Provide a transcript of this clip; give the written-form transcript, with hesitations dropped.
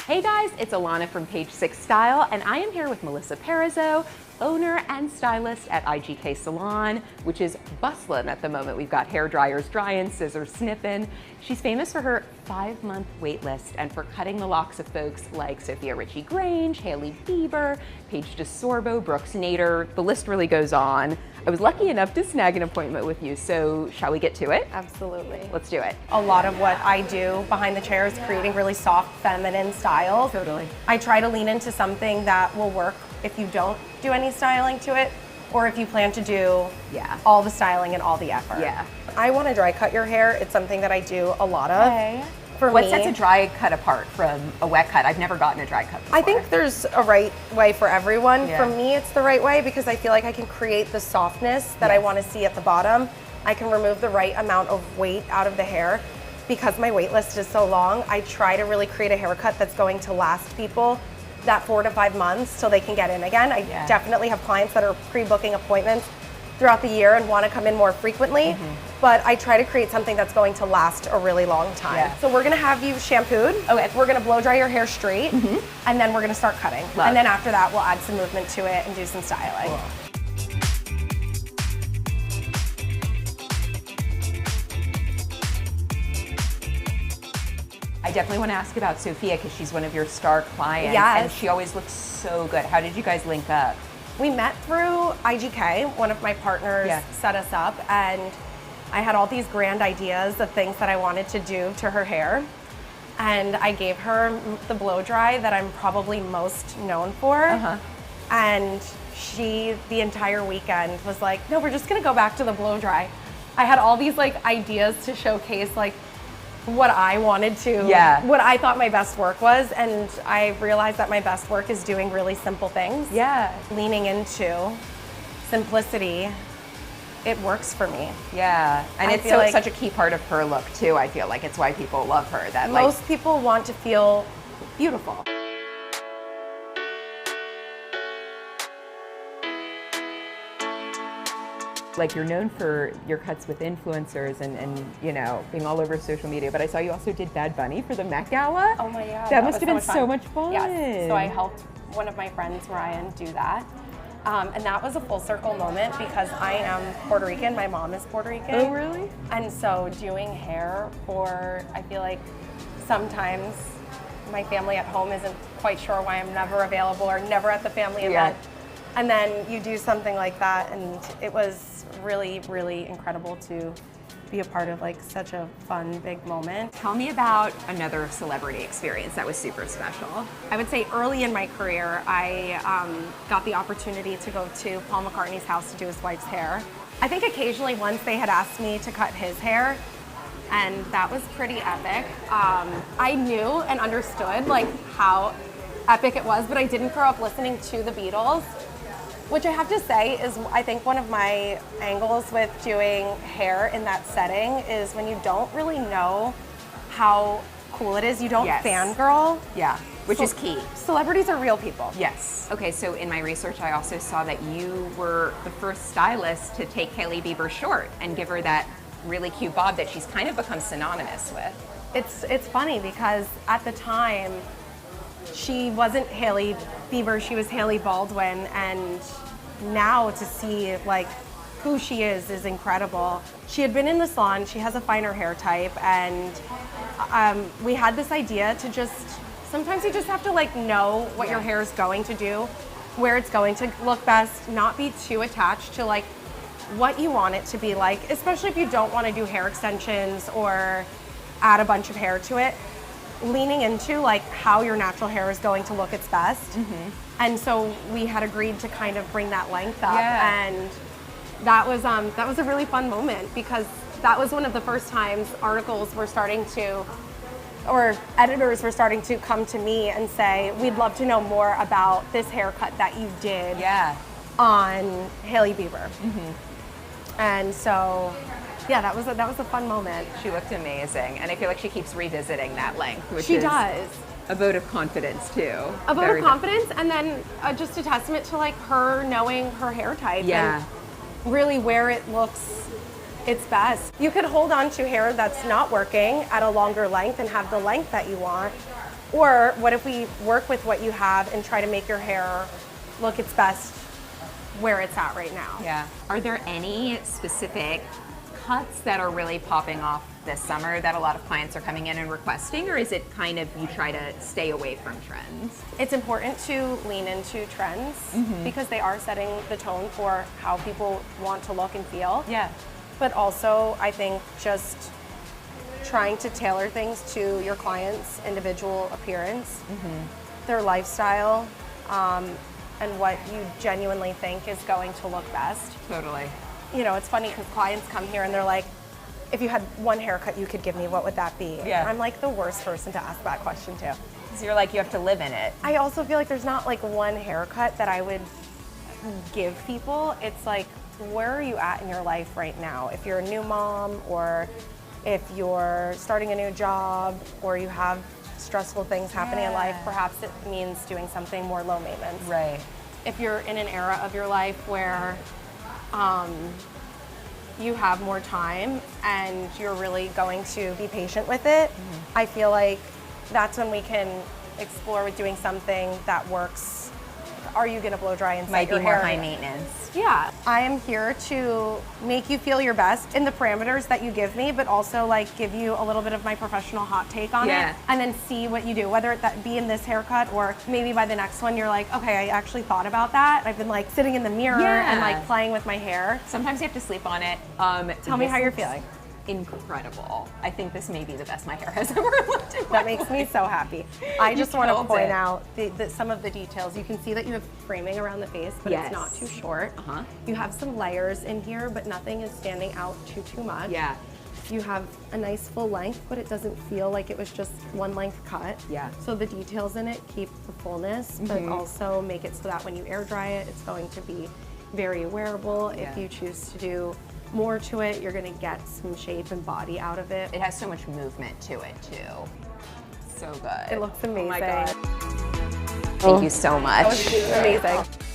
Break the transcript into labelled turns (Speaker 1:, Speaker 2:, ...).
Speaker 1: Hey guys, it's Alana from Page 6 Style, and I am here with Melissa Parizot, owner and stylist at IGK Salon, which is bustlin' at the moment. We've got hair dryers drying, scissors snipping. She's famous for her 5-month wait list and for cutting the locks of folks like Sofia Richie Grainge, Hailey Bieber, Paige DeSorbo, Brooks Nader. The list really goes on. I was lucky enough to snag an appointment with you, so shall we get to it?
Speaker 2: Absolutely.
Speaker 1: Let's do it.
Speaker 2: A lot of what I do behind the chair is creating really soft, feminine styles.
Speaker 1: Totally.
Speaker 2: I try to lean into something that will work if you don't do any styling to it, or if you plan to do all the styling and all the effort.
Speaker 1: Yeah.
Speaker 2: I want to dry cut your hair. It's something that I do a lot of.
Speaker 1: Okay.
Speaker 2: For
Speaker 1: What
Speaker 2: me,
Speaker 1: sets a dry cut apart from a wet cut? I've never gotten a dry cut before.
Speaker 2: I think there's a right way for everyone.
Speaker 1: Yeah.
Speaker 2: For me, it's the right way because I feel like I can create the softness that I want to see at the bottom. I can remove the right amount of weight out of the hair. Because my wait list is so long, I try to really create a haircut that's going to last people that 4 to 5 months till they can get in again. I definitely have clients that are pre-booking appointments throughout the year and want to come in more frequently, but I try to create something that's going to last a really long time.
Speaker 1: Yeah.
Speaker 2: So we're gonna have you shampooed.
Speaker 1: Okay.
Speaker 2: We're gonna blow dry your hair straight, and then we're gonna start cutting.
Speaker 1: Love.
Speaker 2: And then after that, we'll add some movement to it and do some styling.
Speaker 1: Cool. I definitely want to ask about Sofia because she's one of your star clients, and she always looks so good. How did you guys link up?
Speaker 2: We met through IGK. One of my partners set us up, and I had all these grand ideas of things that I wanted to do to her hair. And I gave her the blow dry that I'm probably most known for. And she, the entire weekend, was like, no, we're just gonna go back to the blow dry. I had all these like ideas to showcase like what I wanted to, what I thought my best work was, and I realized that my best work is doing really simple things. Leaning into simplicity, it works for me.
Speaker 1: And it's so, such a key part of her look too, I feel like. It's why people love her. That
Speaker 2: most people want to feel beautiful.
Speaker 1: Like, you're known for your cuts with influencers and you know, being all over social media, but I saw you also did Bad Bunny for the Met Gala.
Speaker 2: Oh my God.
Speaker 1: That must have been so much fun.
Speaker 2: Yes, so I helped one of my friends, Ryan, do that. And that was a full circle moment because I am Puerto Rican, my mom is Puerto Rican.
Speaker 1: Oh, really?
Speaker 2: And so doing hair for, I feel like sometimes my family at home isn't quite sure why I'm never available or never at the family event. And then you do something like that, and it was really, really incredible to be a part of like such a fun, big moment.
Speaker 1: Tell me about another celebrity experience that was super special.
Speaker 2: I would say early in my career, I got the opportunity to go to Paul McCartney's house to do his wife's hair. I think occasionally once they had asked me to cut his hair, and that was pretty epic. I knew and understood like how epic it was, but I didn't grow up listening to the Beatles. Which I have to say is, I think one of my angles with doing hair in that setting is when you don't really know how cool it is, you don't fangirl.
Speaker 1: Which is key.
Speaker 2: Celebrities are real people.
Speaker 1: Yes. Okay, so in my research, I also saw that you were the first stylist to take Hailey Bieber short and give her that really cute bob that she's kind of become synonymous with.
Speaker 2: It's funny because at the time, she wasn't Hailey Bieber, she was Hailey Baldwin, and now to see like who she is incredible. She had been in the salon, she has a finer hair type, and we had this idea to just, sometimes you just have to like know what your hair is going to do, where it's going to look best, not be too attached to like what you want it to be like, especially if you don't want to do hair extensions or add a bunch of hair to it. Leaning into like how your natural hair is going to look its best. And so we had agreed to kind of bring that length up, and that was a really fun moment because that was one of the first times articles were starting to, or editors were starting to come to me and say, we'd love to know more about this haircut that you did on Hailey Bieber. And so that was a fun moment.
Speaker 1: She looked amazing, and I feel like she keeps revisiting that length, which
Speaker 2: she
Speaker 1: is
Speaker 2: does.
Speaker 1: A vote of confidence too.
Speaker 2: A vote of confidence, and then just a testament to like her knowing her hair type and really where it looks its best. You could hold on to hair that's not working at a longer length and have the length that you want, Or what if we work with what you have and try to make your hair look its best where it's at right now?
Speaker 1: Yeah. Are there any specific cuts that are really popping off this summer that a lot of clients are coming in and requesting, or is it kind of you try to stay away from trends?
Speaker 2: It's important to lean into trends because they are setting the tone for how people want to look and feel.
Speaker 1: Yeah.
Speaker 2: But also, I think just trying to tailor things to your client's individual appearance, their lifestyle, and what you genuinely think is going to look best.
Speaker 1: Totally.
Speaker 2: You know, it's funny because clients come here and they're like, if you had one haircut you could give me, what would that be?
Speaker 1: Yeah.
Speaker 2: I'm like the worst person to ask that question to.
Speaker 1: So you're like, you have to live in it.
Speaker 2: I also feel like there's not like one haircut that I would give people. It's like, where are you at in your life right now? If you're a new mom, or if you're starting a new job, or you have stressful things happening in life, perhaps it means doing something more low maintenance.
Speaker 1: Right.
Speaker 2: If you're in an era of your life where you have more time and you're really going to be patient with it, I feel like that's when we can explore with doing something that works. Are you going to blow dry and
Speaker 1: Might
Speaker 2: set your
Speaker 1: be more
Speaker 2: hair?
Speaker 1: high maintenance.
Speaker 2: Yeah, I am here to make you feel your best in the parameters that you give me, but also like give you a little bit of my professional hot take on it, and then see what you do, whether that be in this haircut or maybe by the next one you're like, okay, I actually thought about that. I've been like sitting in the mirror and like playing with my hair.
Speaker 1: Sometimes you have to sleep on it.
Speaker 2: Tell me how you're feeling.
Speaker 1: Incredible. I think this may be the best my hair has ever looked in my
Speaker 2: That makes me
Speaker 1: life.
Speaker 2: so happy. I just want to
Speaker 1: killed
Speaker 2: point
Speaker 1: it.
Speaker 2: out some of the details. You can see that you have framing around the face, but it's not too short. You have some layers in here, but nothing is standing out too much.
Speaker 1: Yeah.
Speaker 2: You have a nice full length, but it doesn't feel like it was just one length cut.
Speaker 1: Yeah.
Speaker 2: So the details in it keep the fullness, but also make it so that when you air dry it, it's going to be very wearable. If you choose to do more to it, you're gonna get some shape and body out of it.
Speaker 1: It has so much movement to it too. So good.
Speaker 2: It looks amazing.
Speaker 1: Oh my God. Thank you so much.
Speaker 2: That was amazing.